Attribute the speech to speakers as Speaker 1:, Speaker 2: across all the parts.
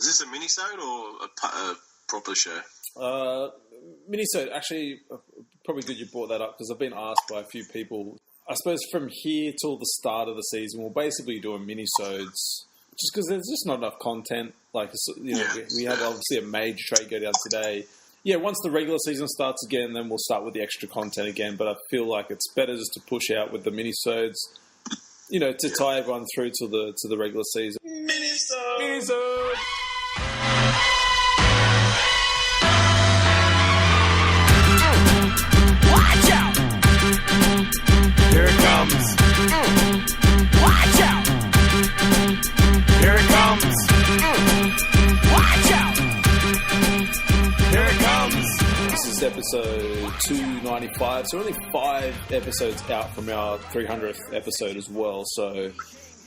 Speaker 1: Is this a minisode or a proper show?
Speaker 2: Minisode, actually, probably good you brought that up because I've been asked by a few people. I suppose from here till the start of the season, we'll basically do a minisodes just because there's just not enough content. Like, you know, we had obviously a major trade go down today. Yeah, once the regular season starts again, then we'll start with the extra content again. But I feel like it's better just to push out with the minisodes, you know, to tie everyone through to the regular season. Minisode!
Speaker 3: Watch out! Here it comes. Watch out! Here it comes. Watch out! Here it comes.
Speaker 2: This is episode 295, so only 5 episodes out from our 300th episode as well. So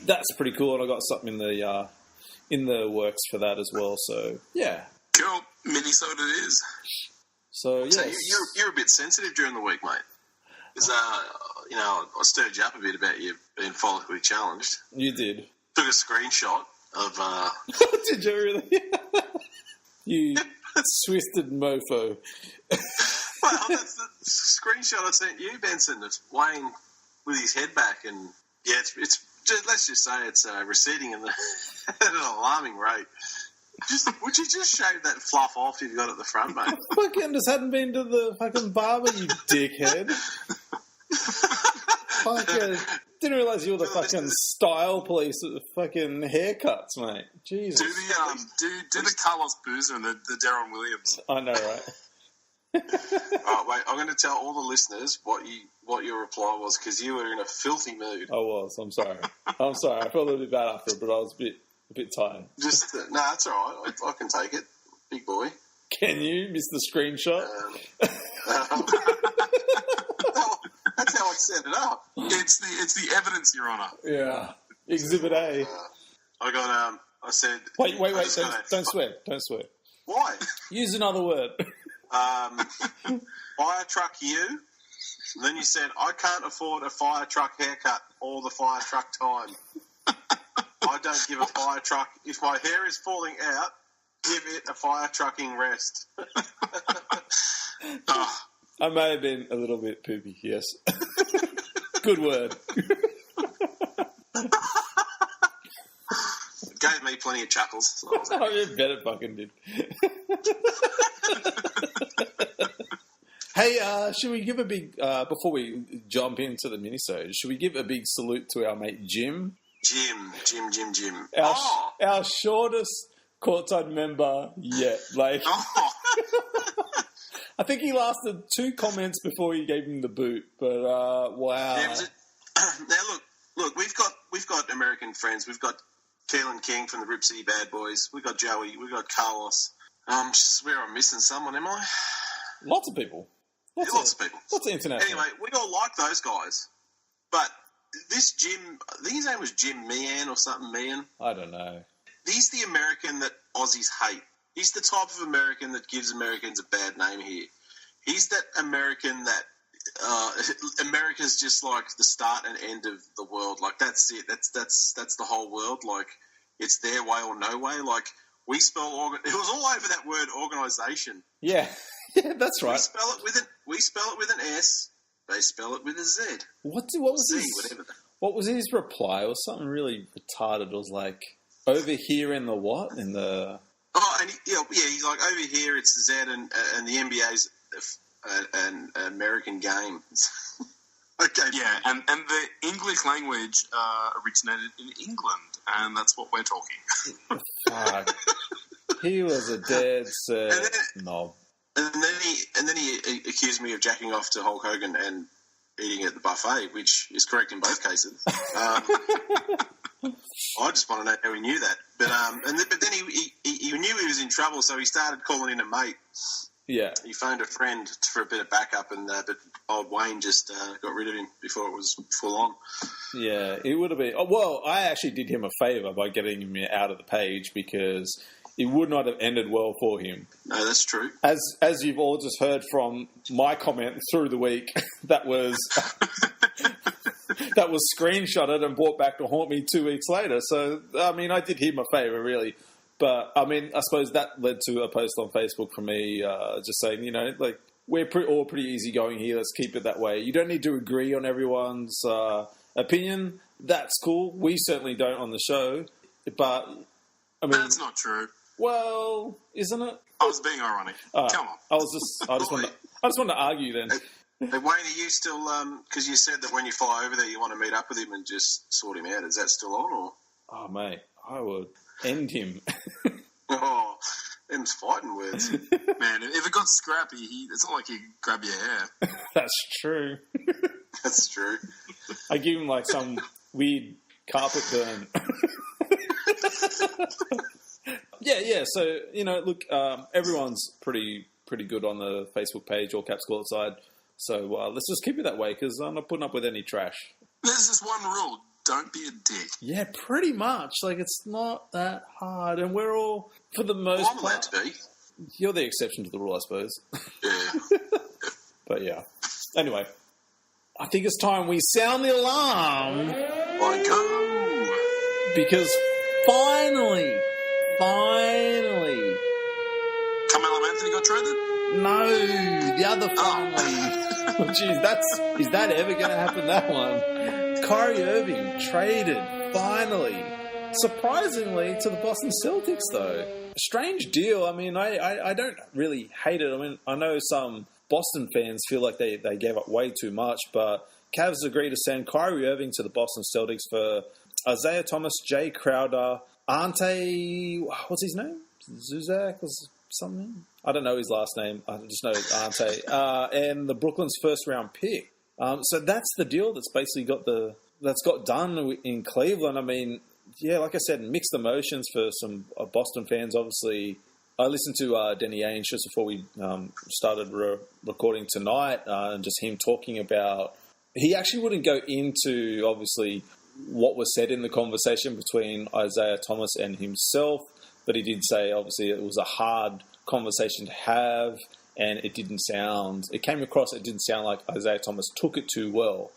Speaker 2: that's pretty cool, and I got something in the works for that as well. So yeah,
Speaker 1: Cool. Minisode it is.
Speaker 2: So yeah,
Speaker 1: So you're a bit sensitive during the week, mate. Because you know, I stirred you up a bit about you being follically challenged.
Speaker 2: you did.
Speaker 1: Took a screenshot of.
Speaker 2: Did you really? You twisted mofo.
Speaker 1: Well, that's the screenshot I sent you, Benson, of Wayne with his head back, and yeah, it's just, let's just say it's receding at an alarming rate. Would you just shave that fluff off you've got at the front, mate?
Speaker 2: Fucking just hadn't been to the fucking barber, you dickhead. Fucking didn't realise you were the fucking style police at the fucking haircuts, mate. Jesus.
Speaker 4: Do the Carlos Boozer and the Darren Williams.
Speaker 2: I know, right?
Speaker 1: Right, wait, I'm going to tell all the listeners what your reply was, because you were in a filthy mood.
Speaker 2: I was. I'm sorry. I felt a little bit bad after it, but I was a bit tired.
Speaker 1: Just no, it's all right. I can take it, big boy.
Speaker 2: Can you miss the screenshot?
Speaker 1: That's how I set it up.
Speaker 4: It's the evidence, Your Honour.
Speaker 2: Yeah. Exhibit A.
Speaker 1: I got I said.
Speaker 2: Wait! Don't swear. Don't swear.
Speaker 1: Why?
Speaker 2: Use another word.
Speaker 1: Fire truck you. And then you said, I can't afford a fire truck haircut all the fire truck time. I don't give a fire truck. If my hair is falling out, give it a fire trucking rest.
Speaker 2: I may have been a little bit poopy, yes. Good word.
Speaker 1: Gave me plenty of chuckles. So
Speaker 2: Oh, you bet it fucking did. Hey, should we give a big, before we jump into the minisode, should we give a big salute to our mate Jim?
Speaker 1: Jim.
Speaker 2: Our shortest courtside member yet. Like, I think he lasted 2 comments before you gave him the boot, but wow.
Speaker 1: Yeah, now look, we've got American friends. We've got Keelan King from the Rip City Bad Boys. We've got Joey. We've got Carlos. I swear I'm missing someone, am I?
Speaker 2: Lots of people.
Speaker 1: Lots of people.
Speaker 2: Lots of international.
Speaker 1: Anyway, we all like those guys. But this Jim, I think his name was Jim Meehan or something, Meehan.
Speaker 2: I don't know.
Speaker 1: He's the American that Aussies hate. He's the type of American that gives Americans a bad name here. He's that American that America's just like the start and end of the world. Like, that's it. That's the whole world. Like, it's their way or no way. Like, we spell it was all over that word organisation.
Speaker 2: Yeah. Yeah, that's right.
Speaker 1: We spell it with an S. They spell it with a Z.
Speaker 2: What was his reply? It was something really retarded. It was like, over here in the what? In the...
Speaker 1: Oh, and he's like, over here it's Z and the NBA's an American game. Okay.
Speaker 4: Yeah, and the English language originated in England, and that's what we're talking.
Speaker 2: Fuck. He was a dead set knob.
Speaker 1: And then he accused me of jacking off to Hulk Hogan and eating at the buffet, which is correct in both cases. I just want to know how he knew that. But then he knew he was in trouble, so he started calling in a mate.
Speaker 2: Yeah.
Speaker 1: He phoned a friend for a bit of backup, and but old Wayne just got rid of him before it was full on.
Speaker 2: Yeah, it would have been... Well, I actually did him a favour by getting him out of the page because it would not have ended well for him.
Speaker 1: No, that's true.
Speaker 2: As you've all just heard from my comment through the week, that was screenshotted and brought back to haunt me 2 weeks later. So, I mean, I did him a favour, really. But, I mean, I suppose that led to a post on Facebook from me just saying, you know, like, we're all pretty easygoing here. Let's keep it that way. You don't need to agree on everyone's opinion. That's cool. We certainly don't on the show. But, I mean...
Speaker 4: That's not true.
Speaker 2: Well, isn't it?
Speaker 4: I was being ironic. Come on.
Speaker 2: I just wanted to argue then.
Speaker 1: Hey, Wayne, are you still... Because you said that when you fly over there, you want to meet up with him and just sort him out. Is that still on, or...?
Speaker 2: Oh, mate, I would end him.
Speaker 1: Oh, them's fighting words.
Speaker 4: Man, if it got scrappy, it's not like he'd grab your hair.
Speaker 2: That's true.
Speaker 1: That's true.
Speaker 2: I give him, like, some weird carpet burn. Yeah, so, you know, look, everyone's pretty good on the Facebook page, All Caps COURTSIDE. So let's just keep it that way, because I'm not putting up with any trash.
Speaker 4: There's just one rule. Don't be a dick.
Speaker 2: Yeah, pretty much. Like, it's not that hard. And we're all, for the most part...
Speaker 1: I'm allowed to be.
Speaker 2: You're the exception to the rule, I suppose.
Speaker 1: Yeah.
Speaker 2: But, yeah. Anyway, I think it's time we sound the alarm.
Speaker 1: I go.
Speaker 2: Because finally...
Speaker 4: Carmelo Anthony got traded?
Speaker 2: No, the other finally. Jeez, is that ever going to happen, that one? Kyrie Irving traded, finally. Surprisingly, to the Boston Celtics, though. Strange deal. I mean, I don't really hate it. I mean, I know some Boston fans feel like they gave up way too much, but Cavs agreed to send Kyrie Irving to the Boston Celtics for Isaiah Thomas, Jay Crowder, Ante... What's his name? Zuzak was something? I don't know his last name. I just know Ante. And the Brooklyn's first-round pick. So that's the deal that's basically got done in Cleveland. I mean, yeah, like I said, mixed emotions for some Boston fans. Obviously, I listened to Danny Ainge just before we started recording tonight, and just him talking about... He actually wouldn't go into, obviously, what was said in the conversation between Isaiah Thomas and himself, but he did say, obviously, it was a hard conversation to have, and it didn't sound like Isaiah Thomas took it too well,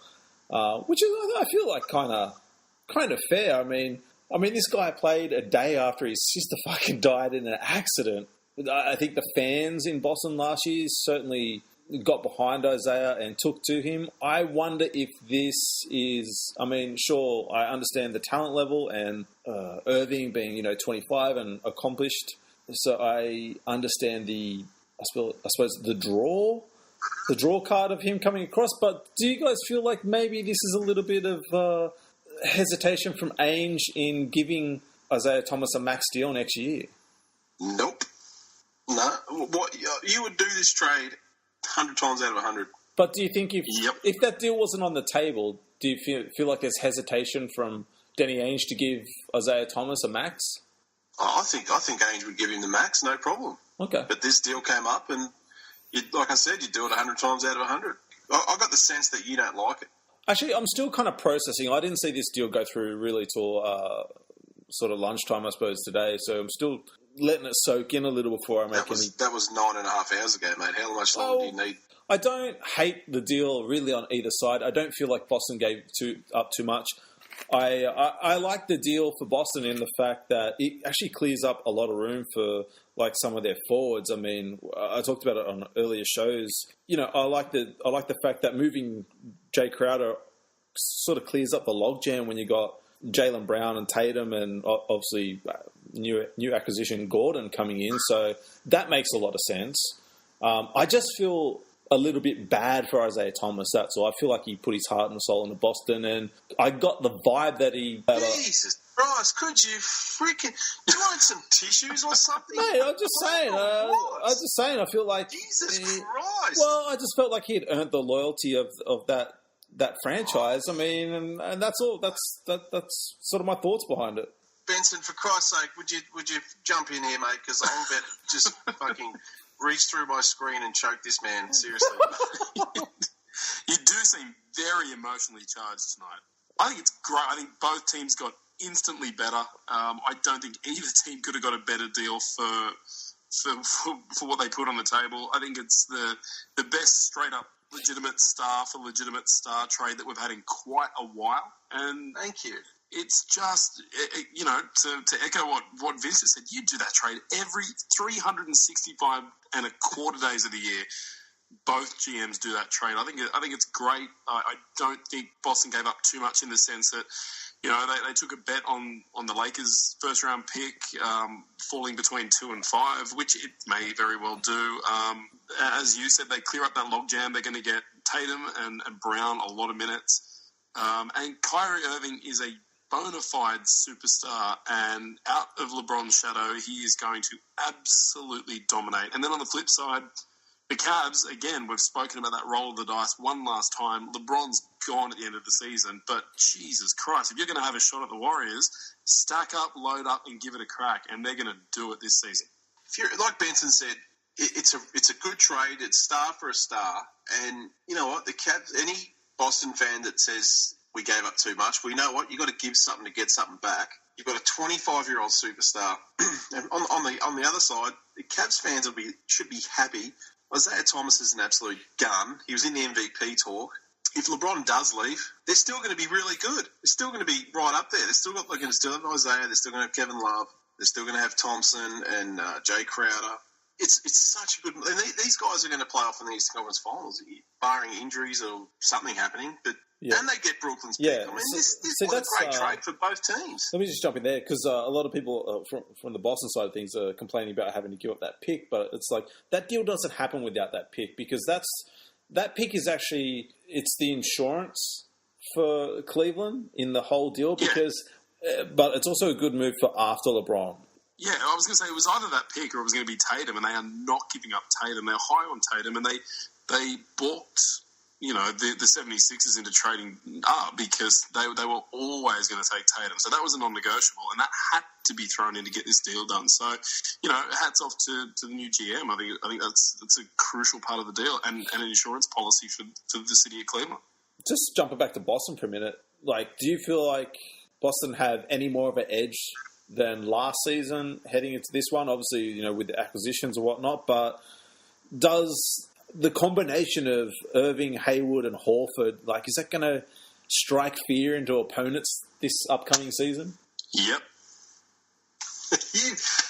Speaker 2: which is, I feel like, kind of fair. I mean, this guy played a day after his sister fucking died in an accident. I think the fans in Boston last year certainly got behind Isaiah and took to him. I wonder if this is... I mean, sure, I understand the talent level and Irving being, 25 and accomplished. So I understand I suppose the draw card of him coming across. But do you guys feel like maybe this is a little bit of hesitation from Ainge in giving Isaiah Thomas a max deal next year?
Speaker 1: Nope. No. What, you would do this trade 100 times out of 100.
Speaker 2: But do you think if that deal wasn't on the table, do you feel like there's hesitation from Danny Ainge to give Isaiah Thomas a max?
Speaker 1: I think Ainge would give him the max, no problem.
Speaker 2: Okay.
Speaker 1: But this deal came up, and like I said, you do it 100 times out of 100. I got the sense that you don't like it.
Speaker 2: Actually, I'm still kind of processing. I didn't see this deal go through really till sort of lunchtime, I suppose, today. So I'm still letting it soak in a little before I make any...
Speaker 1: That was 9.5 hours ago, mate. How much longer do you need?
Speaker 2: I don't hate the deal really on either side. I don't feel like Boston gave up too much. I like the deal for Boston in the fact that it actually clears up a lot of room for like some of their forwards. I mean, I talked about it on earlier shows. I like the fact that moving Jay Crowder sort of clears up the logjam when you got Jaylen Brown and Tatum and obviously new acquisition Gordon coming in. So that makes a lot of sense. I just feel a little bit bad for Isaiah Thomas, that's all. I feel like he put his heart and soul into Boston, and I got the vibe that he...
Speaker 1: Jesus Christ, could you freaking... Do you want some tissues or something?
Speaker 2: Mate, I'm just saying, I feel like...
Speaker 1: Jesus Christ!
Speaker 2: Well, I just felt like he had earned the loyalty of that franchise. I mean, and that's all. That's sort of my thoughts behind it.
Speaker 1: Benson, for Christ's sake, would you jump in here, mate? Because I'm about to just fucking... reach through my screen and choke this man, seriously.
Speaker 4: You do seem very emotionally charged tonight. I think it's great. I think both teams got instantly better. I don't think either team could have got a better deal for what they put on the table. I think it's the best straight-up legitimate star for legitimate star trade that we've had in quite a while. And
Speaker 1: thank you.
Speaker 4: it's just, to echo what Vince has said, you do that trade every 365 and a quarter days of the year. Both GMs do that trade. I think it's great. I don't think Boston gave up too much in the sense that, they took a bet on the Lakers' first-round pick, falling between 2 and 5, which it may very well do. As you said, they clear up that logjam. They're going to get Tatum and Brown a lot of minutes. And Kyrie Irving is a bona fide superstar, and out of LeBron's shadow, he is going to absolutely dominate. And then on the flip side, the Cavs, again, we've spoken about that roll of the dice one last time. LeBron's gone at the end of the season, but Jesus Christ, if you're going to have a shot at the Warriors, stack up, load up, and give it a crack, and they're going to do it this season.
Speaker 1: If you're, like Benson said, it's a good trade. It's star for a star, and you know what? The Cavs, any Boston fan that says we gave up too much, well, you know what? You've got to give something to get something back. You've got a 25-year-old superstar. And on the other side, the Cavs fans should be happy. Isaiah Thomas is an absolute gun. He was in the MVP talk. If LeBron does leave, they're still going to be really good. They're still going to be right up there. They're going to still have Isaiah. They're still going to have Kevin Love. They're still going to have Thompson and Jay Crowder. It's such a good... And these guys are going to play off in the Eastern Conference Finals, barring injuries or something happening. But and they get Brooklyn's pick.
Speaker 2: Yeah.
Speaker 1: I mean, this was a great trade for both teams.
Speaker 2: Let me just jump in there, because a lot of people from the Boston side of things are complaining about having to give up that pick, but it's like that deal doesn't happen without that pick, because that pick is actually, it's the insurance for Cleveland in the whole deal, because but it's also a good move for after LeBron.
Speaker 4: Yeah, I was going to say it was either that pick or it was going to be Tatum, and they are not giving up Tatum. They're high on Tatum, and they balked, the 76ers into trading up because they were always going to take Tatum. So that was a non-negotiable, and that had to be thrown in to get this deal done. So, hats off to the new GM. I think that's a crucial part of the deal, and an insurance policy for the city of Cleveland. Just
Speaker 2: jumping back to Boston for a minute, do you feel like Boston have any more of an edge than last season heading into this one? Obviously, with the acquisitions and whatnot, but does the combination of Irving, Hayward, and Horford, is that going to strike fear into opponents this upcoming season?
Speaker 4: Yep.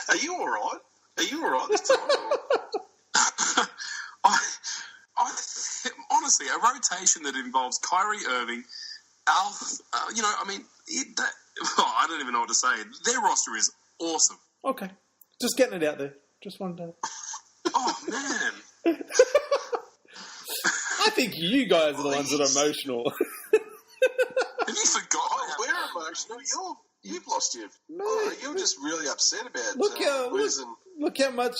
Speaker 1: Are you all right? Are you all right this time?
Speaker 4: Honestly, a rotation that involves Kyrie Irving, Alf, I don't even know what to say. Their roster is awesome.
Speaker 2: Okay. Just getting it out there. Just one day.
Speaker 4: Oh, man.
Speaker 2: I think you guys are the ones that are emotional.
Speaker 4: Have you forgotten?
Speaker 1: We're emotional. You've lost your... No. You're just really upset about
Speaker 2: look how much...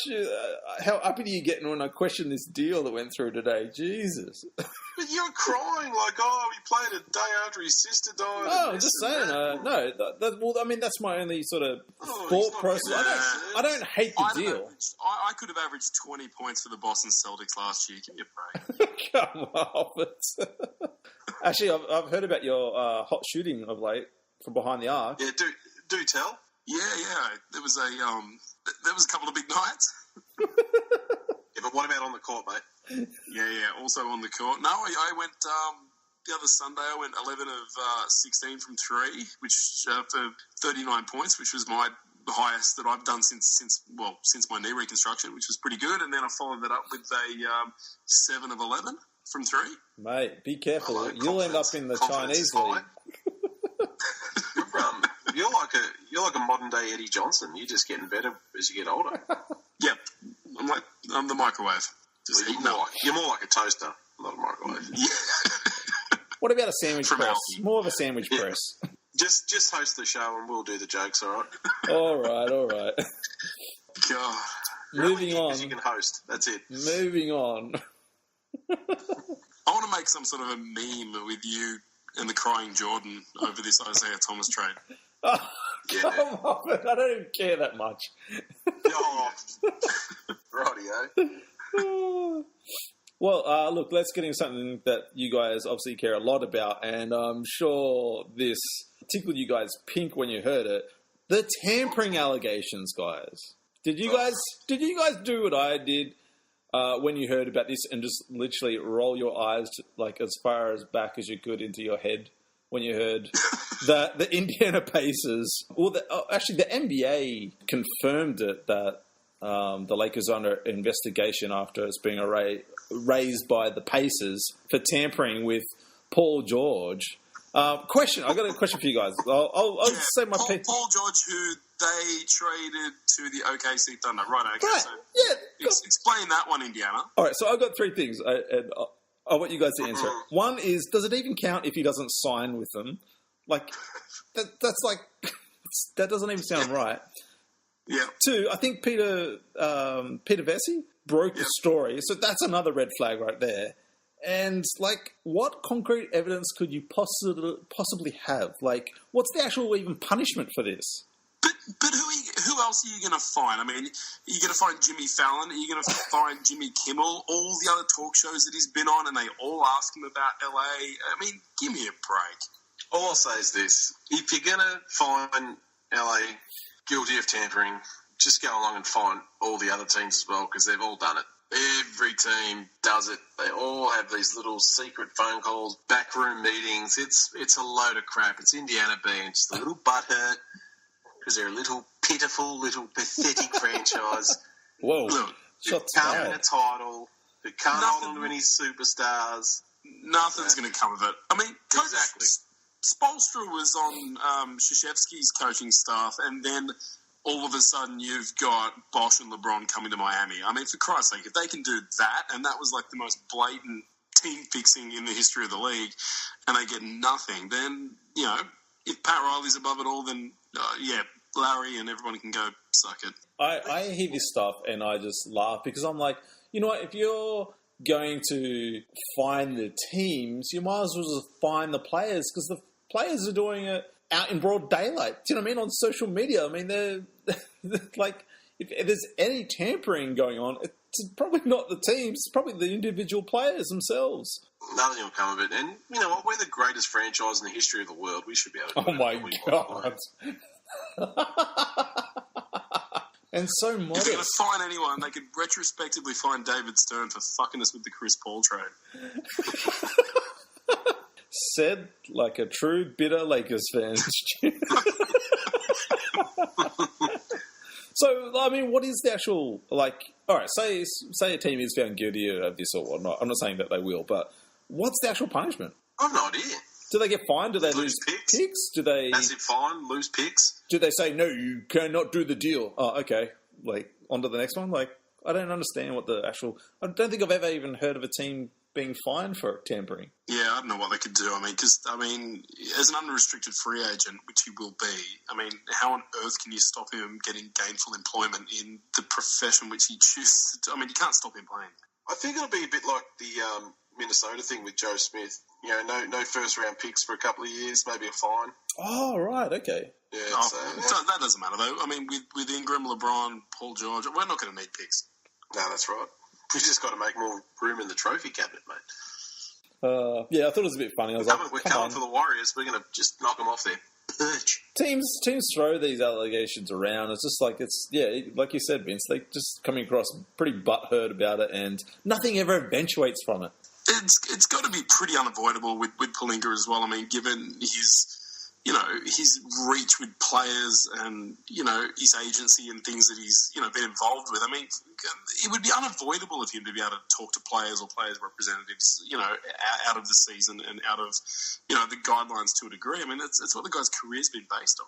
Speaker 2: how uppity you're getting when I question this deal that went through today. Jesus.
Speaker 1: But you're crying like, we played a day after his sister died.
Speaker 2: No, I'm just saying. That's my only sort of thought process. I don't hate the deal.
Speaker 4: I could have averaged 20 points for the Boston Celtics last year. Give me a break.
Speaker 2: Come on. Actually, I've heard about your hot shooting of late from behind the arc.
Speaker 1: Yeah, do tell.
Speaker 4: Yeah. There was a couple of big nights.
Speaker 1: Yeah, but what about on the court, mate?
Speaker 4: Yeah. Also on the court. No, I went the other Sunday. I went 11 of 16 from 3, which for 39 points, which was my highest that I've done since my knee reconstruction, which was pretty good. And then I followed that up with a 7 of 11 from 3.
Speaker 2: Mate, be careful. You'll end up in the Chinese league.
Speaker 1: You're like a modern day Eddie Johnson. You're just getting better as you get older.
Speaker 4: Yep, I'm the microwave.
Speaker 1: You're more like a toaster, not a microwave.
Speaker 2: Yeah. What about a sandwich press? More of a sandwich press.
Speaker 1: Just host the show and we'll do the jokes. All right.
Speaker 2: All right.
Speaker 4: God.
Speaker 2: Moving on.
Speaker 1: Because you can host. That's it.
Speaker 2: Moving on.
Speaker 4: I want to make some sort of a meme with you and the crying Jordan over this Isaiah Thomas trade.
Speaker 2: Oh, come on, I don't even care that much.
Speaker 1: Rightio.
Speaker 2: Well, look, let's get into something that you guys obviously care a lot about, and I'm sure this tickled you guys pink when you heard it. The tampering allegations, guys. Did you guys do what I did when you heard about this and just literally roll your eyes as far as back as you could into your head when you heard that the Indiana Pacers, actually the NBA confirmed it that the Lakers are under investigation after it's being raised by the Pacers for tampering with Paul George. Question. I got a question for you guys. I'll say my pick.
Speaker 4: Paul George, who they traded to the OKC Thunder. Right, okay.
Speaker 2: Right.
Speaker 4: So
Speaker 2: Yeah.
Speaker 4: explain that one, Indiana.
Speaker 2: All right, so I've got three things, and I want you guys to answer. One is, does it even count if he doesn't sign with them? Like, that's like, that doesn't even sound right.
Speaker 4: Yeah.
Speaker 2: Two, I think Peter Vesey broke the story, so that's another red flag right there. And, like, what concrete evidence could you possibly have? Like, what's the actual even punishment for this?
Speaker 4: But who else are you going to find? I mean, are you going to find Jimmy Fallon? Are you going to find Jimmy Kimmel? All the other talk shows that he's been on, and they all ask him about LA. I mean, give me a break.
Speaker 1: All I'll say is this. If you're going to find LA guilty of tampering, just go along and find all the other teams as well, because they've all done it. Every team does it. They all have these little secret phone calls, backroom meetings. It's a load of crap. It's Indiana being just a little butthurt because they're a little pitiful, little pathetic franchise.
Speaker 2: Whoa.
Speaker 4: Look,
Speaker 1: Who can't win a title, who can't hold on to any superstars.
Speaker 4: Nothing's going to come of it. I mean,
Speaker 1: Exactly.
Speaker 4: Spoelstra was on Krzyzewski's coaching staff, and then all of a sudden you've got Bosch and LeBron coming to Miami. I mean, for Christ's sake, if they can do that, and that was like the most blatant team fixing in the history of the league, and they get nothing, then, you know, if Pat Riley's above it all, then, Larry and everybody can go suck it.
Speaker 2: I hear this stuff and I just laugh because I'm like, you know what, if you're going to find the teams, you might as well just find the players, because the players are doing it out in broad daylight. Do you know what I mean? On social media. I mean, they're like, if there's any tampering going on, it's probably not the teams, it's probably the individual players themselves.
Speaker 1: Nothing will come of it. And you know what? We're the greatest franchise in the history of the world. We should be able to do
Speaker 2: Oh my
Speaker 1: that.
Speaker 2: God. And so modest.
Speaker 4: If they're going to fine anyone, they could retrospectively fine David Stern for fucking us with the Chris Paul trade.
Speaker 2: Said like a true bitter Lakers fan. So, I mean, what is the actual, like, all right, say a team is found guilty of this or whatnot. I'm not saying that they will, but what's the actual punishment?
Speaker 1: I've no idea.
Speaker 2: Do they get fined? Do they lose picks? Do they...
Speaker 1: Massive fine, lose picks.
Speaker 2: Do they say, no, you cannot do the deal? Oh, okay. Like, on to the next one? Like, I don't understand what the actual... I don't think I've ever even heard of a team being fined for tampering.
Speaker 4: Yeah, I don't know what they could do. I mean, because, as an unrestricted free agent, which he will be, I mean, how on earth can you stop him getting gainful employment in the profession which he chooses to do? I mean, you can't stop him playing.
Speaker 1: I think it'll be a bit like the Minnesota thing with Joe Smith. You know, no first-round picks for a couple of years, maybe a fine.
Speaker 2: Oh, right, okay.
Speaker 1: Yeah,
Speaker 4: That doesn't matter, though. I mean, with Ingram, LeBron, Paul George, we're not going to need picks.
Speaker 1: No, that's right. We've just got to make more room in the trophy cabinet, mate.
Speaker 2: Yeah, I thought it was a bit funny. I was
Speaker 1: We're coming for the Warriors. We're going to just knock them off their perch.
Speaker 2: Teams throw these allegations around. It's just like, like you said, Vince, they just coming across pretty butthurt about it, and nothing ever eventuates from it.
Speaker 4: It's got to be pretty unavoidable with Pelinka as well. I mean, given his reach with players and, his agency and things that he's, been involved with. I mean, it would be unavoidable of him to be able to talk to players or players' representatives, out of the season and out of, the guidelines to a degree. I mean, it's what the guy's career's been based on.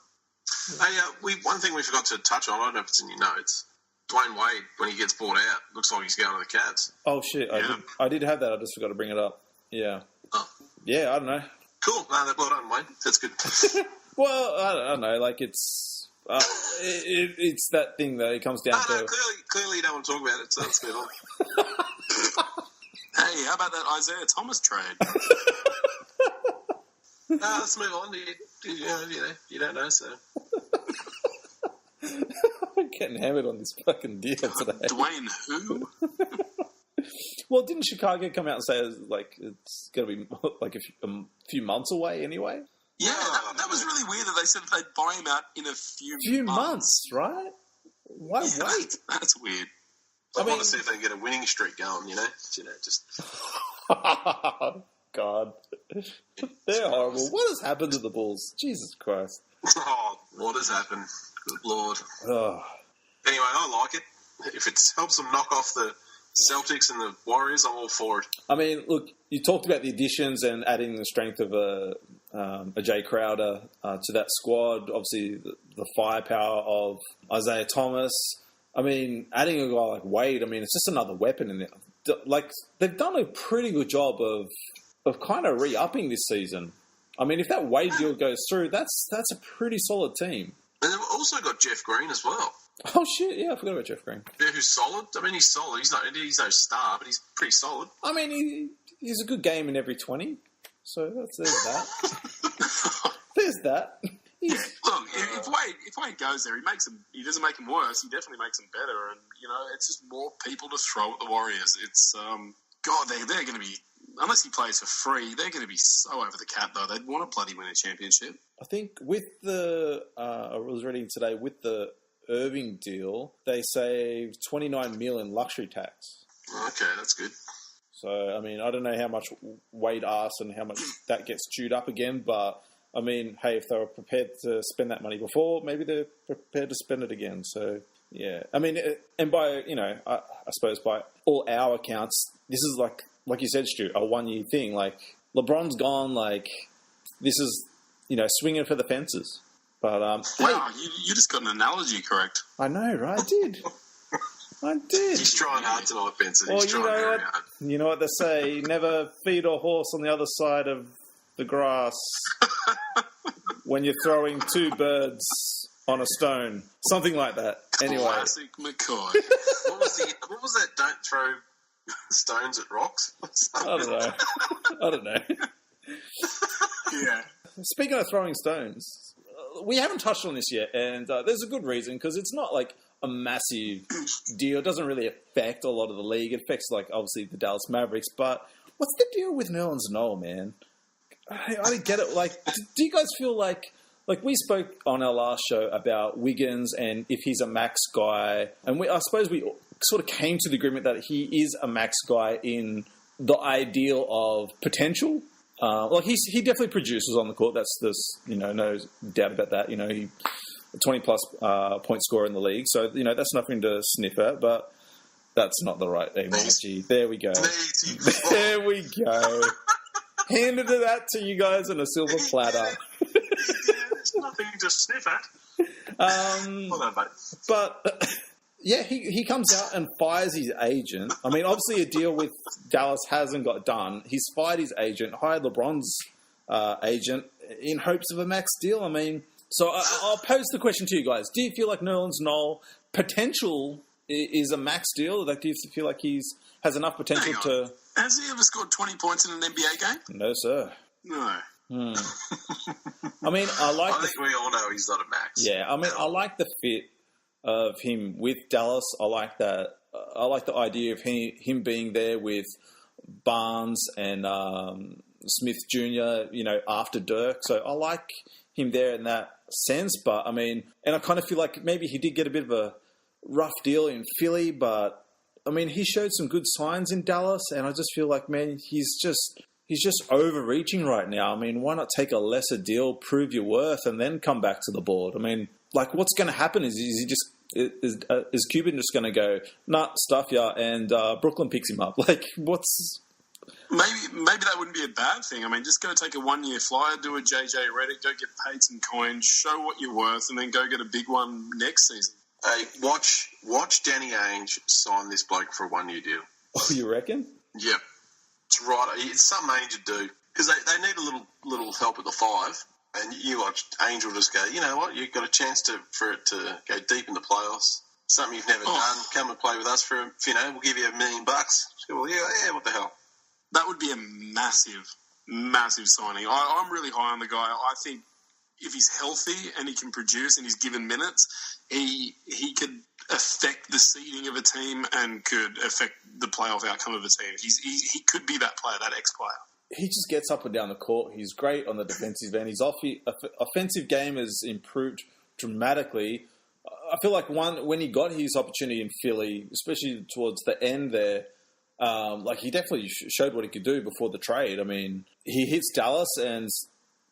Speaker 1: Hey, one thing we forgot to touch on, I don't know if it's in your notes, Dwayne Wade, when he gets bought out, looks like he's going to the Cavs.
Speaker 2: Oh, shit.
Speaker 4: Yeah.
Speaker 2: I did have that. I just forgot to bring it up. Yeah.
Speaker 1: Oh.
Speaker 2: Yeah, I don't know.
Speaker 1: Cool. No, well done, Wade. That's good.
Speaker 2: Well, I don't know. Like, it's that thing that it comes down to.
Speaker 1: Clearly you don't want to talk about it, so let's move on.
Speaker 4: Hey, how about that Isaiah Thomas trade?
Speaker 1: Let's move on. You don't know, so...
Speaker 2: I'm getting hammered on this fucking deal today.
Speaker 4: Dwayne who?
Speaker 2: Well, didn't Chicago come out and say it's going to be like a few months away anyway?
Speaker 4: Yeah, that was really weird that they said they'd buy him out in a few
Speaker 2: months, right? Why wait?
Speaker 4: That's weird.
Speaker 1: I want to see if they can get a winning streak going, just...
Speaker 2: God. They're horrible. What has happened to the Bulls? Jesus Christ.
Speaker 1: Oh, what has happened? Good Lord.
Speaker 2: Oh.
Speaker 1: Anyway, I like it. If it helps them knock off the Celtics and the Warriors, I'm all for it.
Speaker 2: I mean, look, you talked about the additions and adding the strength of a Jay Crowder to that squad. Obviously, the firepower of Isaiah Thomas. I mean, adding a guy like Wade, I mean, it's just another weapon in there. Like, they've done a pretty good job of kind of re-upping this season. I mean, if that Wade deal goes through, that's a pretty solid team.
Speaker 1: And they've also got Jeff Green as well.
Speaker 2: Oh, shit, yeah, I forgot about Jeff Green.
Speaker 1: Yeah, who's solid. I mean, he's solid. He's no star, but he's pretty solid.
Speaker 2: I mean, he's a good game in every 20. So there's that. There's that.
Speaker 4: Look, if Wade goes there, he doesn't make him worse. He definitely makes him better. And, it's just more people to throw at the Warriors. It's, God, they're going to be, unless he plays for free, they're going to be so over the cap, though. They'd want to bloody win a championship.
Speaker 2: I think with I was reading today, with the Irving deal, they saved $29 million in luxury tax.
Speaker 1: Okay, that's good.
Speaker 2: So, I mean, I don't know how much Wade asked and how much that gets chewed up again, but, I mean, hey, if they were prepared to spend that money before, maybe they're prepared to spend it again. So, yeah. I mean, and by, I suppose by all our accounts, this is like you said, Stu, a one-year thing. Like, LeBron's gone, like, this is, swinging for the fences. But,
Speaker 4: wow, you just got an analogy correct.
Speaker 2: I know, right? I did.
Speaker 1: He's trying hard to not offensive.
Speaker 2: Well,
Speaker 1: He's trying very hard.
Speaker 2: You know what they say, never feed a horse on the other side of the grass when you're throwing two birds on a stone. Something like that. Anyway.
Speaker 4: Classic McCoy.
Speaker 1: What was that? Don't throw stones at rocks?
Speaker 2: I don't know.
Speaker 4: Yeah.
Speaker 2: Speaking of throwing stones, we haven't touched on this yet, and there's a good reason, because it's not like a massive deal. It doesn't really affect a lot of the league. It affects, like, obviously the Dallas Mavericks, but what's the deal with Nerlens Noel, man? I don't get it. Like, do you guys feel like we spoke on our last show about Wiggins and if he's a max guy, and I suppose we sort of came to the agreement that he is a max guy in the ideal of potential. He definitely produces on the court. That's no doubt about that. He 20+ point scorer in the league, so that's nothing to sniff at. But that's not the right emoji. There we go. There we go. Handed that to you guys on a silver platter.
Speaker 1: There's nothing to sniff at. Well done, mate.
Speaker 2: But yeah, he comes out and fires his agent. I mean, obviously a deal with Dallas hasn't got done. He's fired his agent, hired LeBron's agent in hopes of a max deal. I mean, so I'll pose the question to you guys. Do you feel like Nerlens Noel potential is a max deal? Like, do you feel like has enough potential to...
Speaker 4: Has he ever scored 20 points in an NBA game?
Speaker 2: No, sir.
Speaker 4: No.
Speaker 2: I mean, I
Speaker 1: think we all know he's not a max.
Speaker 2: Yeah, I mean, I like the fit of him with Dallas. I like that. I like the idea of him being there with Barnes and Smith Jr., after Dirk. So I like him there in that sense. But, I mean, and I kind of feel like maybe he did get a bit of a rough deal in Philly, but, I mean, he showed some good signs in Dallas, and I just feel like, man, he's just overreaching right now. I mean, why not take a lesser deal, prove your worth, and then come back to the board? I mean, like, what's going to happen is is Cuban just going to go, nah, stuff ya, and Brooklyn picks him up? Like, what's...
Speaker 4: Maybe that wouldn't be a bad thing. I mean, just go take a 1-year flyer, do a JJ Redick, go get paid some coins, show what you're worth, and then go get a big one next season.
Speaker 1: Hey, watch Danny Ainge sign this bloke for a 1-year deal.
Speaker 2: Oh, you reckon?
Speaker 1: Yep. It's right. It's something Ainge would do. Because they need a little help at the 5. And you watch Ainge will just go, you know what, you've got a chance for it to go deep in the playoffs. Something you've never done. Come and play with us for, we'll give you $1 million. Well, yeah, what the hell?
Speaker 4: That would be a massive, massive signing. I'm really high on the guy. I think if he's healthy and he can produce and he's given minutes, he could affect the seeding of a team and could affect the playoff outcome of a team. He could be that player, that X-player.
Speaker 2: He just gets up and down the court. He's great on the defensive end. His offensive game has improved dramatically. I feel like when he got his opportunity in Philly, especially towards the end there, Like, he definitely showed what he could do before the trade. I mean, he hits Dallas, and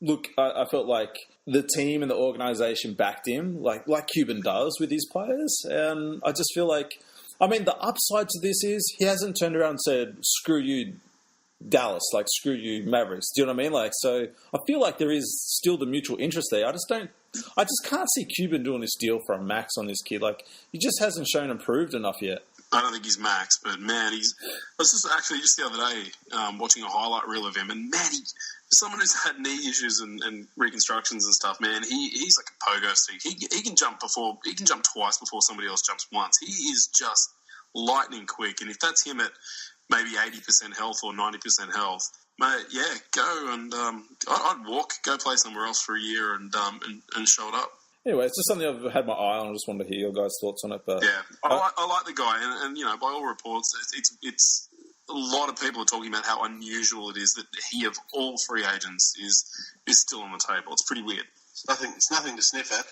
Speaker 2: look, I felt like the team and the organization backed him, like Cuban does with his players. And I just feel like, I mean, the upside to this is he hasn't turned around and said, screw you, Dallas, like, screw you, Mavericks. Do you know what I mean? Like, so I feel like there is still the mutual interest there. I just can't see Cuban doing this deal for a max on this kid. Like, he just hasn't shown improved enough yet.
Speaker 4: I don't think he's max, but man, I was just actually just the other day watching a highlight reel of him, and man, someone who's had knee issues and reconstructions and stuff, man, he's like a pogo stick. He can jump twice before somebody else jumps once. He is just lightning quick, and if that's him at maybe 80% health or 90% health, mate, yeah, go and I'd go play somewhere else for a year and show it up.
Speaker 2: Anyway, it's just something I've had my eye on. I just wanted to hear your guys' thoughts on it. But
Speaker 4: yeah, I like the guy, and you know, by all reports, it's a lot of people are talking about how unusual it is that he, of all free agents, is still on the table. It's pretty weird.
Speaker 1: It's nothing to sniff at.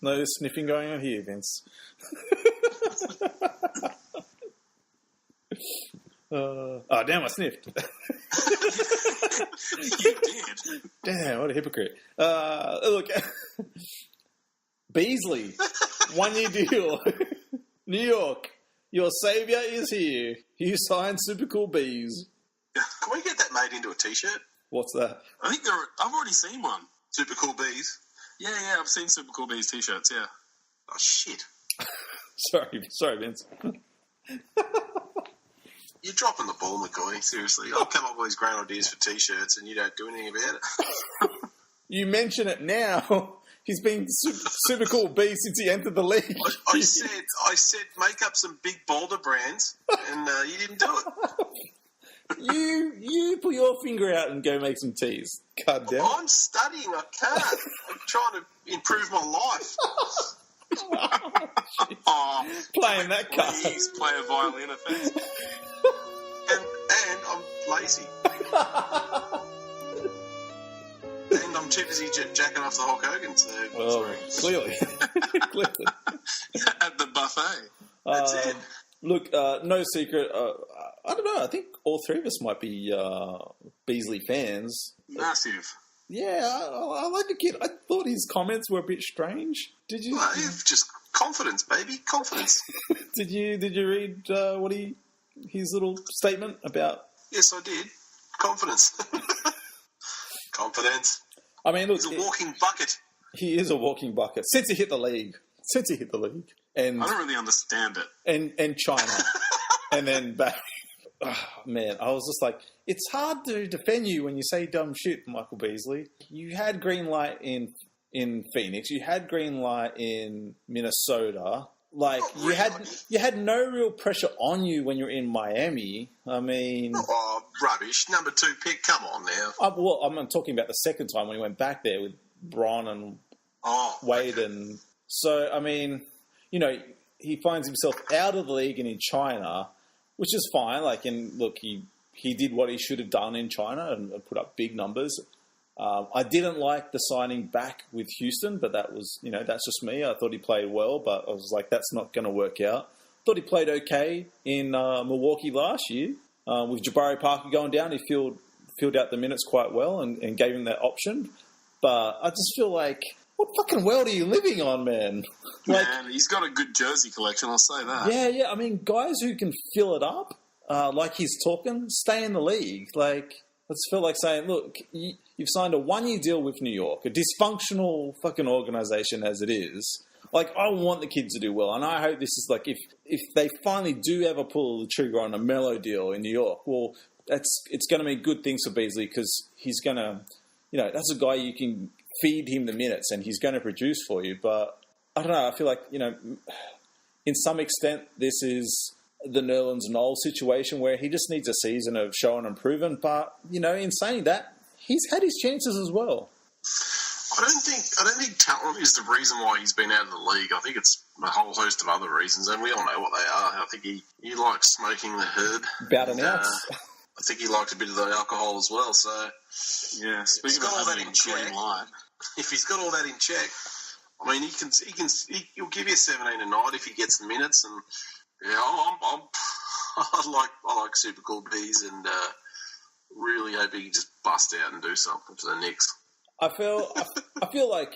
Speaker 2: No sniffing going on here, Vince. Damn, I sniffed.
Speaker 4: You did.
Speaker 2: Damn, what a hypocrite. Look, Beasley, 1 year deal. New York, your saviour is here. You signed Super Cool Bees.
Speaker 1: Can we get that made into a T-shirt?
Speaker 2: What's that?
Speaker 4: I think I've already seen one.
Speaker 1: Super Cool Bees?
Speaker 4: Yeah, I've seen Super Cool Bees T-shirts, yeah.
Speaker 1: Oh, shit.
Speaker 2: Sorry, Vince.
Speaker 1: You're dropping the ball, McCoy. Seriously. I'll come up with these great ideas for T-shirts and you don't do anything about it.
Speaker 2: You mention it now. He's been super cool bee since he entered the league.
Speaker 1: I said make up some big boulder brands and you didn't do it.
Speaker 2: You put your finger out and go make some teas. God damn it.
Speaker 1: I'm studying. I can't. I'm trying to improve my life.
Speaker 2: Playing that card.
Speaker 4: Please play a violin effect.
Speaker 1: And I'm lazy. And I'm too busy jacking off the Hulk Hogan, so...
Speaker 2: Well, clearly.
Speaker 4: At the buffet.
Speaker 1: That's it.
Speaker 2: Look, no secret. I don't know. I think all three of us might be Beasley fans.
Speaker 4: Massive.
Speaker 2: Yeah, I like the kid. I thought his comments were a bit strange. Did you?
Speaker 1: Well, just confidence, baby. Confidence.
Speaker 2: Did you read his little statement about?
Speaker 1: Yes, I did. Confidence. Confidence.
Speaker 2: I mean, look,
Speaker 1: he's a walking bucket.
Speaker 2: He is a walking bucket since he hit the league. And
Speaker 4: I don't really understand it.
Speaker 2: And China, and then back. Oh, man, I was just like, it's hard to defend you when you say dumb shit, Michael Beasley. You had green light in Phoenix. You had green light in Minnesota. Like, you had no real pressure on you when you're in Miami. I mean...
Speaker 1: Oh, rubbish. Number 2 pick. Come on now.
Speaker 2: I'm talking about the second time when he went back there with Bron and Wade.
Speaker 1: Okay.
Speaker 2: And so, I mean, you know, he finds himself out of the league and in China, which is fine. Like, and look, he did what he should have done in China and put up big numbers. I didn't like the signing back with Houston, but that was, you know, that's just me. I thought he played well, but I was like, that's not going to work out. Thought he played okay in Milwaukee last year. With Jabari Parker going down, he filled out the minutes quite well and gave him that option. But I just feel like, what fucking world are you living on, man? Like,
Speaker 4: man, he's got a good jersey collection, I'll say that.
Speaker 2: Yeah. I mean, guys who can fill it up, like he's talking, stay in the league. Like, I just feel like saying, look, you've signed a 1-year deal with New York, a dysfunctional fucking organization as it is. Like, I want the kids to do well, and I hope this is like, if they finally do ever pull the trigger on a Melo deal in New York, well, it's going to mean good things for Beasley because he's going to, you know, that's a guy you can feed him the minutes and he's going to produce for you. But I don't know, I feel like, you know, in some extent, this is the Nerlens Noel situation where he just needs a season of showing and proving. But, you know, in saying that, he's had his chances as well.
Speaker 1: I don't think talent is the reason why he's been out of the league. I think it's a whole host of other reasons, and we all know what they are. I think he likes smoking the herb.
Speaker 2: About an ounce.
Speaker 1: I think he likes a bit of the alcohol as well. So
Speaker 4: yeah,
Speaker 1: if he's got all that in check, if he's got all that in check, I mean, he'll give you 17 a night if he gets the minutes. And yeah, I like Super Cool Bees and really hope he can just bust out and do something for the Knicks.
Speaker 2: I feel like,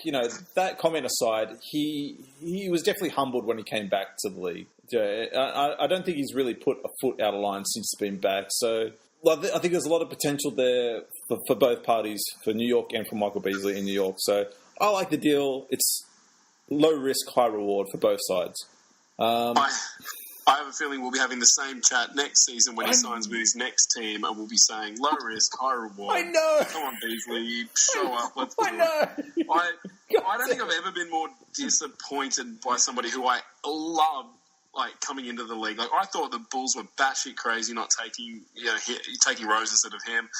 Speaker 2: that comment aside, he was definitely humbled when he came back to the league. I don't think he's really put a foot out of line since he's been back. So I think there's a lot of potential there for both parties, for New York and for Michael Beasley in New York. So I like the deal. It's low risk, high reward for both sides.
Speaker 4: I have a feeling we'll be having the same chat next season when he signs with his next team, and we'll be saying low risk, high reward.
Speaker 2: I know.
Speaker 4: Come on, Beasley, show up. Let's do
Speaker 2: I know.
Speaker 4: I don't think I've ever been more disappointed by somebody who I love, coming into the league. I thought the Bulls were batshit crazy, not taking Rose instead of him.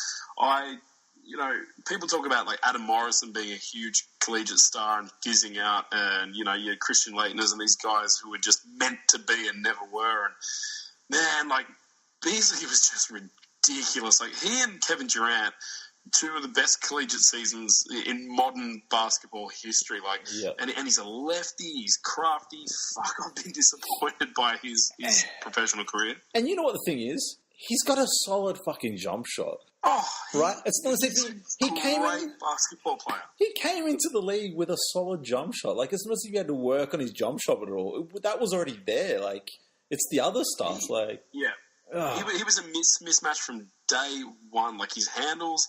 Speaker 4: People talk about Adam Morrison being a huge collegiate star and fizzing out, and you had Christian Laettners and these guys who were just meant to be and never were. And man, Beasley was just ridiculous. He and Kevin Durant, two of the best collegiate seasons in modern basketball history. And he's a lefty, he's crafty. Fuck, I've been disappointed by his professional career.
Speaker 2: And you know what the thing is? He's got a solid fucking jump shot.
Speaker 4: Oh,
Speaker 2: right? It's not as if he came in.
Speaker 4: Basketball player.
Speaker 2: He came into the league with a solid jump shot. It's not as if he had to work on his jump shot at all. That was already there. It's the other stuff.
Speaker 4: Yeah. He was a mismatch from day one. His handles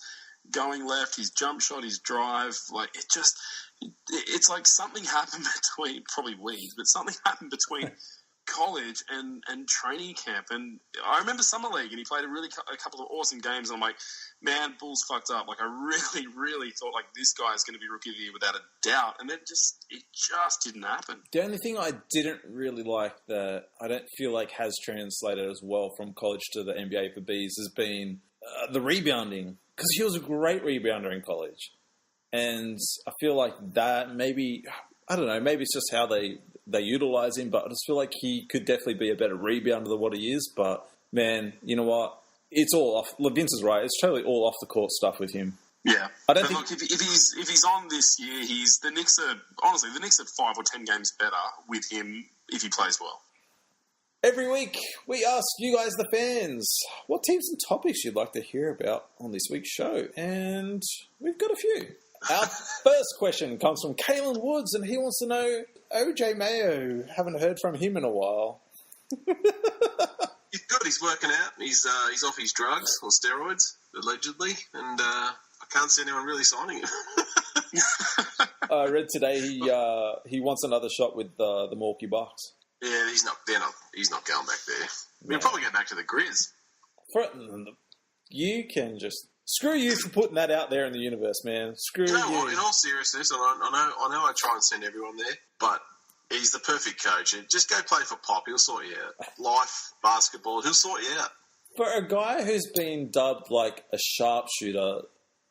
Speaker 4: going left, his jump shot, his drive. It's like something happened between, probably weeds, but something happened between college and training camp. And I remember Summer League, and he played a couple of awesome games, and I'm like, man, Bulls fucked up. I really, really thought this guy is going to be Rookie of the Year without a doubt, and it just didn't happen.
Speaker 2: The only thing I didn't really like that I don't feel has translated as well from college to the NBA for Bees has been the rebounding, because he was a great rebounder in college, and I feel that maybe, I don't know, maybe it's just how they utilize him, but I just feel he could definitely be a better rebounder than what he is. But man, you know what? It's all off. Vince is right. It's totally all off the court stuff with him.
Speaker 4: Yeah,
Speaker 2: I don't think.
Speaker 4: Look, if he's on this year, the Knicks are 5 or 10 games better with him if he plays well.
Speaker 2: Every week, we ask you guys, the fans, what teams and topics you'd like to hear about on this week's show, and we've got a few. Our first question comes from Kalen Woods, and he wants to know, OJ Mayo, haven't heard from him in a while.
Speaker 1: He's good. He's working out. He's off his drugs or steroids, allegedly, and I can't see anyone really signing him.
Speaker 2: I read today he wants another shot with the Milwaukee Bucks.
Speaker 1: Yeah, he's not going back there. He'll probably go back to the Grizz.
Speaker 2: You can just screw you for putting that out there in the universe, man. Screw you.
Speaker 1: In all seriousness, I know I try and send everyone there, but he's the perfect coach. And just go play for Pop. He'll sort you out. Life, basketball, he'll sort you out.
Speaker 2: For a guy who's been dubbed a sharpshooter,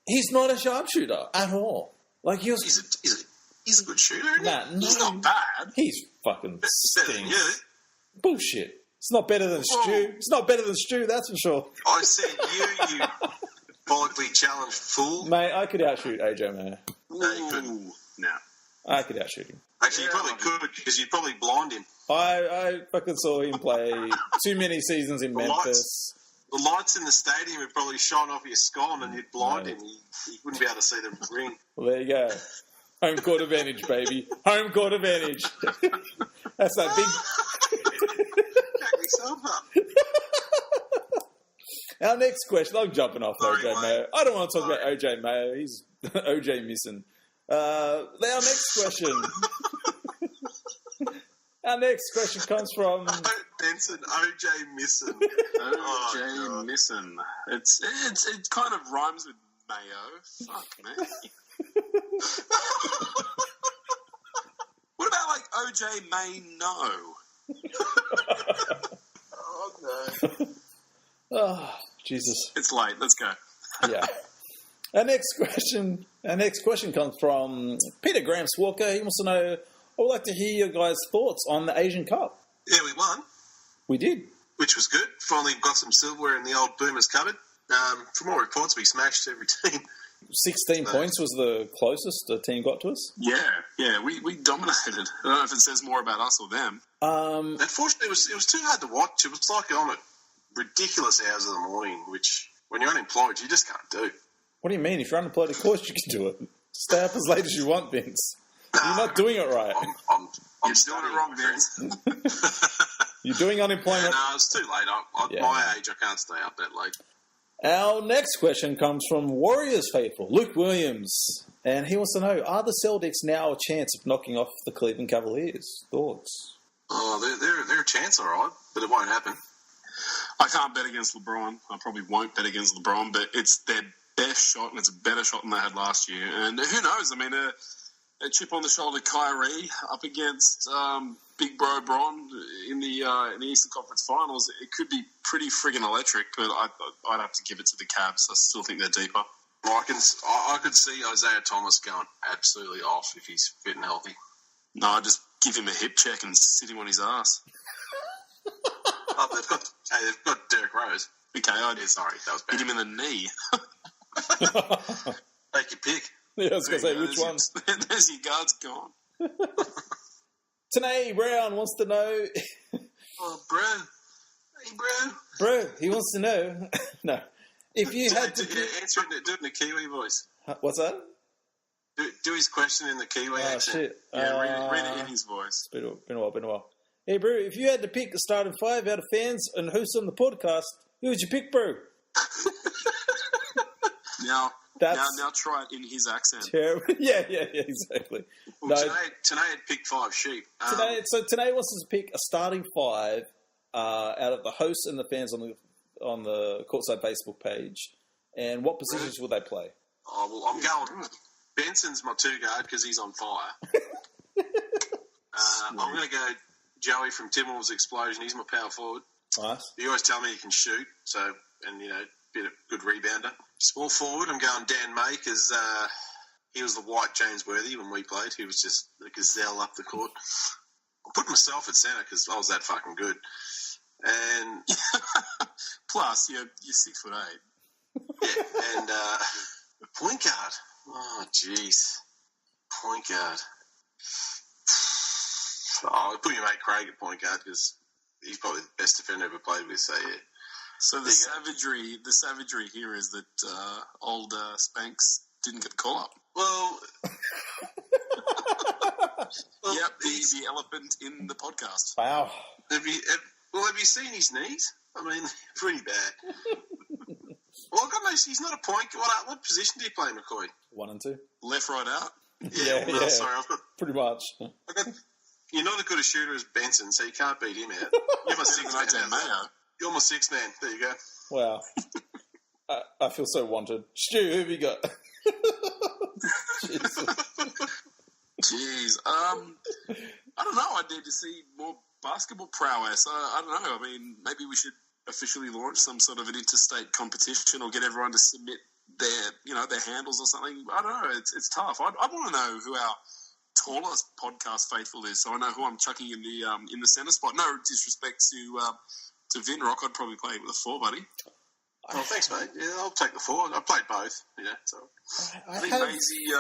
Speaker 2: he's not a sharpshooter at all.
Speaker 1: He's a good shooter, isn't he?
Speaker 4: He's not bad.
Speaker 2: He's fucking stinks.
Speaker 1: Yeah.
Speaker 2: Bullshit. It's not better than Stu. It's not better than Stu, that's for sure.
Speaker 1: I said you boldly challenged fool.
Speaker 2: Mate, I could outshoot AJ Mayo.
Speaker 1: No, you couldn't.
Speaker 4: No.
Speaker 2: I could outshoot him.
Speaker 1: Actually, you probably could, because you'd probably blind him.
Speaker 2: I fucking saw him play too many seasons in Memphis.
Speaker 1: The lights in the stadium would probably shine off your scone and you'd blind him. He wouldn't be able to see the ring.
Speaker 2: Well, there you go. Home court advantage, baby. Home court advantage. That's that big...
Speaker 1: Back myself up.
Speaker 2: Our next question. I'm jumping off OJ Mayo. I don't want to talk about OJ Mayo. He's OJ missing. Our next question. Our next question comes from...
Speaker 1: Benson, OJ missing.
Speaker 4: OJ missing. It kind of rhymes with Mayo. Fuck, man. What about OJ may know?
Speaker 1: Oh no.
Speaker 2: Oh, Jesus.
Speaker 4: It's late. Let's go.
Speaker 2: Yeah. Our next question comes from Peter Gramps Walker. He wants to know, I would like to hear your guys' thoughts on the Asian Cup.
Speaker 1: Yeah, we won.
Speaker 2: We did.
Speaker 1: Which was good. Finally got some silverware in the old Boomers cupboard. From all reports, we smashed every team. 16
Speaker 2: points was the closest a team got to us.
Speaker 4: Yeah, we dominated. I don't know if it says more about us or them.
Speaker 1: Unfortunately, it was too hard to watch. It was like on at ridiculous hours of the morning, which when you're unemployed, you just can't do.
Speaker 2: What do you mean? If you're unemployed, of course you can do it. Stay up as late as you want, Vince. You're not doing it right.
Speaker 1: I'm
Speaker 4: You're doing it wrong, Vince.
Speaker 2: You're doing unemployment.
Speaker 1: No, it's too late. My age, I can't stay up that late.
Speaker 2: Our next question comes from Warriors faithful, Luke Williams. And he wants to know, are the Celtics now a chance of knocking off the Cleveland Cavaliers? Thoughts?
Speaker 1: Oh, they're a chance, all right, but it won't happen.
Speaker 4: I can't bet against LeBron. I probably won't bet against LeBron, but it's their best shot, and it's a better shot than they had last year. And who knows? I mean, a chip on the shoulder Kyrie up against Big Bro Bron in the Eastern Conference Finals. It could be pretty friggin' electric, but I'd have to give it to the Cavs. I still think they're deeper.
Speaker 1: Well, I could see Isaiah Thomas going absolutely off if he's fit and healthy.
Speaker 4: No, I'd just give him a hip check and sit him on his ass.
Speaker 1: They've got Derrick Rose.
Speaker 4: Okay, I did.
Speaker 1: Sorry, that was bad.
Speaker 4: Hit him in the knee.
Speaker 1: Take your pick.
Speaker 2: Yeah, I was going to say, which one?
Speaker 4: There's your guards gone.
Speaker 2: Tanae Brown wants to know...
Speaker 1: Oh, bro. Hey, bro.
Speaker 2: Bro, he wants to know... No. If you had to...
Speaker 1: Do it in the Kiwi voice.
Speaker 2: What's that?
Speaker 1: Do his question in the Kiwi accent.
Speaker 2: Shit.
Speaker 4: Yeah, read it in his voice.
Speaker 2: Been a while. Hey, bro, if you had to pick a starting five out of fans and hosts on the podcast, who would you pick, bro?
Speaker 4: Now try it in his accent.
Speaker 2: Terrible. Yeah, exactly.
Speaker 1: Well, Tanae had picked 5 sheep.
Speaker 2: Tanae wants us to pick a starting five out of the hosts and the fans on the Courtside Facebook page. And what positions will they play?
Speaker 1: Oh, well, I'm going... Benson's my 2-guard because he's on fire. I'm going to go Joey from Timberwolves Explosion. He's my power forward.
Speaker 2: Nice.
Speaker 1: You always tell me he can shoot, and be a good rebounder. Small forward, I'm going Dan May because he was the white James Worthy when we played. He was just a gazelle up the court. I'm putting myself at centre because I was that fucking good. And
Speaker 4: plus, you're 6'8".
Speaker 1: Yeah, and point guard. Oh, jeez. Point guard. I'll put your mate Craig at point guard because he's probably the best defender I've ever played with, so yeah.
Speaker 4: So the savagery here is that old Spanks didn't get the call-up.
Speaker 1: Well...
Speaker 4: Yep, the elephant in the podcast.
Speaker 2: Wow.
Speaker 1: Have you seen his knees? I mean, pretty bad. Well, I've got he's not a point. What position do you play, McCoy?
Speaker 2: 1 and 2.
Speaker 4: Left, right, out?
Speaker 1: Yeah. Sorry, I've got...
Speaker 2: Pretty much.
Speaker 1: You're not as good a shooter as Benson, so you can't beat him out. You're my 6th man. You're my 6th man. There you go.
Speaker 2: Wow. I feel so wanted. Stu, who have you got?
Speaker 4: Jeez. I don't know. I need to see more basketball prowess. I don't know. I mean, maybe we should officially launch some sort of an interstate competition or get everyone to submit their handles or something. I don't know. It's tough. I want to know who our tallest podcast faithful is, so I know who I'm chucking in the centre spot. No disrespect to Vin Rock, I'd probably play with a 4, buddy.
Speaker 1: Oh, thanks, mate. Yeah, I'll take the 4. I played both. Yeah, so
Speaker 4: I think Maisie.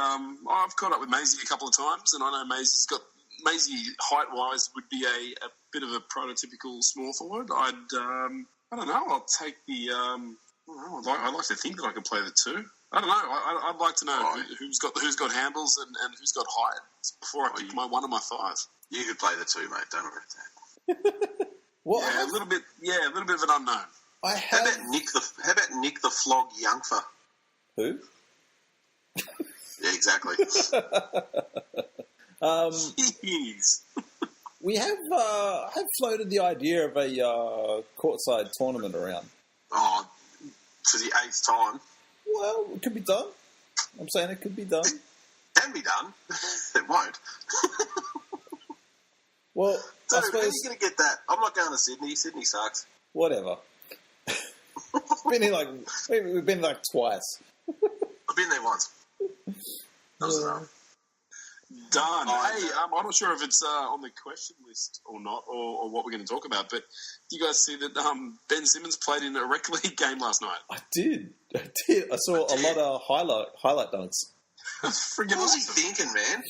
Speaker 4: I've caught up with Maisie a couple of times, and I know Maisie height-wise would be a bit of a prototypical small forward. I don't know. I'll take the. I'd like to think that I can play the 2. I don't know. I'd like to know who's got handles and who's got height before I pick my 1 and my 5.
Speaker 1: You could play the 2, mate. Don't worry about that.
Speaker 2: Well,
Speaker 4: a little bit of an unknown.
Speaker 1: How about Nick the Flog Youngfer?
Speaker 2: Who?
Speaker 1: Yeah, exactly.
Speaker 4: Jeez.
Speaker 2: We have floated the idea of a courtside tournament around.
Speaker 1: Oh, for the 8th time.
Speaker 2: Well, it could be done. I'm saying it could be done.
Speaker 1: It can be done. It won't.
Speaker 2: Well,
Speaker 1: so
Speaker 2: I suppose...
Speaker 1: How are you going to get that? I'm not going to Sydney. Sydney sucks.
Speaker 2: Whatever. We've been like twice.
Speaker 1: I've been there once. That was enough.
Speaker 4: Done. I'm not sure if it's on the question list or not, or what we're going to talk about, but you guys see that Ben Simmons played in a rec league game last night?
Speaker 2: I did. I saw a lot of highlight dunks.
Speaker 1: What was he thinking, man?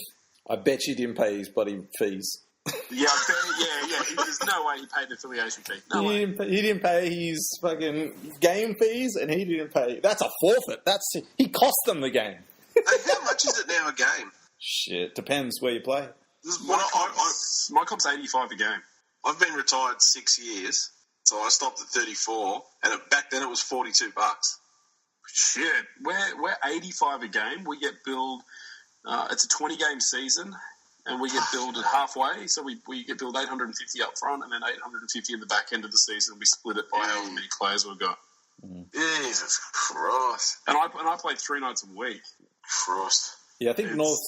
Speaker 2: I bet you didn't pay his bloody fees.
Speaker 4: Yeah, there's no way he paid the affiliation fee. No way.
Speaker 2: He didn't pay his fucking game fees, and he didn't pay. That's a forfeit. He cost them the game.
Speaker 1: Hey, how much is it now a game?
Speaker 2: Shit, depends where you play.
Speaker 4: My comp's $85 a game.
Speaker 1: I've been retired 6 years, so I stopped at 34, and back then it was $42.
Speaker 4: Shit, we're $85 a game. We get billed. It's a 20-game season, and we get billed at halfway. So we get billed $850 up front, and then $850 in the back end of the season. We split it by however many players we've got.
Speaker 1: Jesus Christ!
Speaker 4: And I played 3 nights a week.
Speaker 1: Christ.
Speaker 2: Yeah, I think North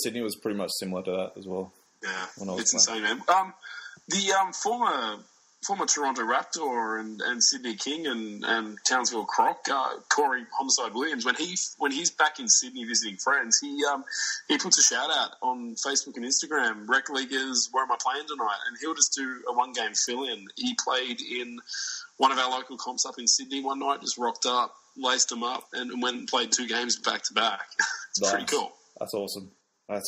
Speaker 2: Sydney was pretty much similar to that as well.
Speaker 4: Yeah, it's insane, man. The former Toronto Raptor and Sydney King and Townsville Croc, Corey Homicide Williams, when he's back in Sydney visiting friends, he puts a shout out on Facebook and Instagram, Rec Leaguers, where am I playing tonight? And he'll just do a 1-game fill-in. He played in one of our local comps up in Sydney one night, just rocked up, laced them up, and went and played 2 games back to back. It's pretty cool.
Speaker 2: That's awesome.
Speaker 1: I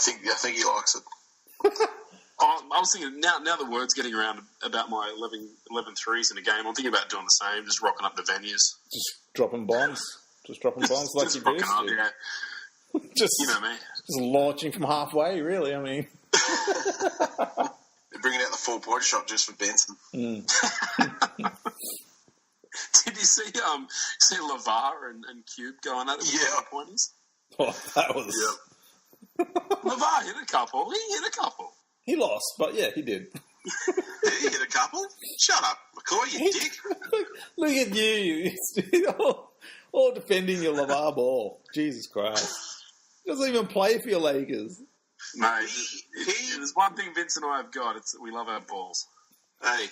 Speaker 1: think he likes it.
Speaker 4: I was thinking, now the word's getting around about my 11 threes in a game, I'm thinking about doing the same, just rocking up the venues.
Speaker 2: Just dropping bombs. Like you do.
Speaker 4: Up, yeah.
Speaker 2: Just,
Speaker 4: you know me.
Speaker 2: Just launching from halfway, really, I mean.
Speaker 1: They're bringing out the 4-point shot just for Benson.
Speaker 4: Did you see LeVar and Cube going at it with 4-pointers?
Speaker 2: Oh, that was...
Speaker 4: LeVar hit a couple.
Speaker 2: He lost, but yeah, he did.
Speaker 1: He hit a couple? Shut up, McCoy, you dick.
Speaker 2: Look at you. all defending your LeVar ball. Jesus Christ. He doesn't even play for your Lakers.
Speaker 4: No, there's one thing Vince and I have got. It's that we love our balls.
Speaker 1: Hey,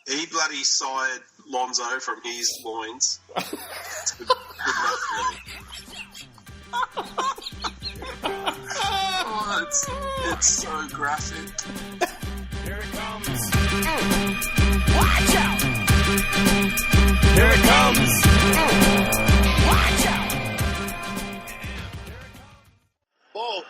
Speaker 1: he bloody sired Lonzo from his loins. It's good enough for me.
Speaker 4: Oh, it's so graphic.
Speaker 3: Here it comes. Watch out! Here it comes. Watch out!
Speaker 1: Ball.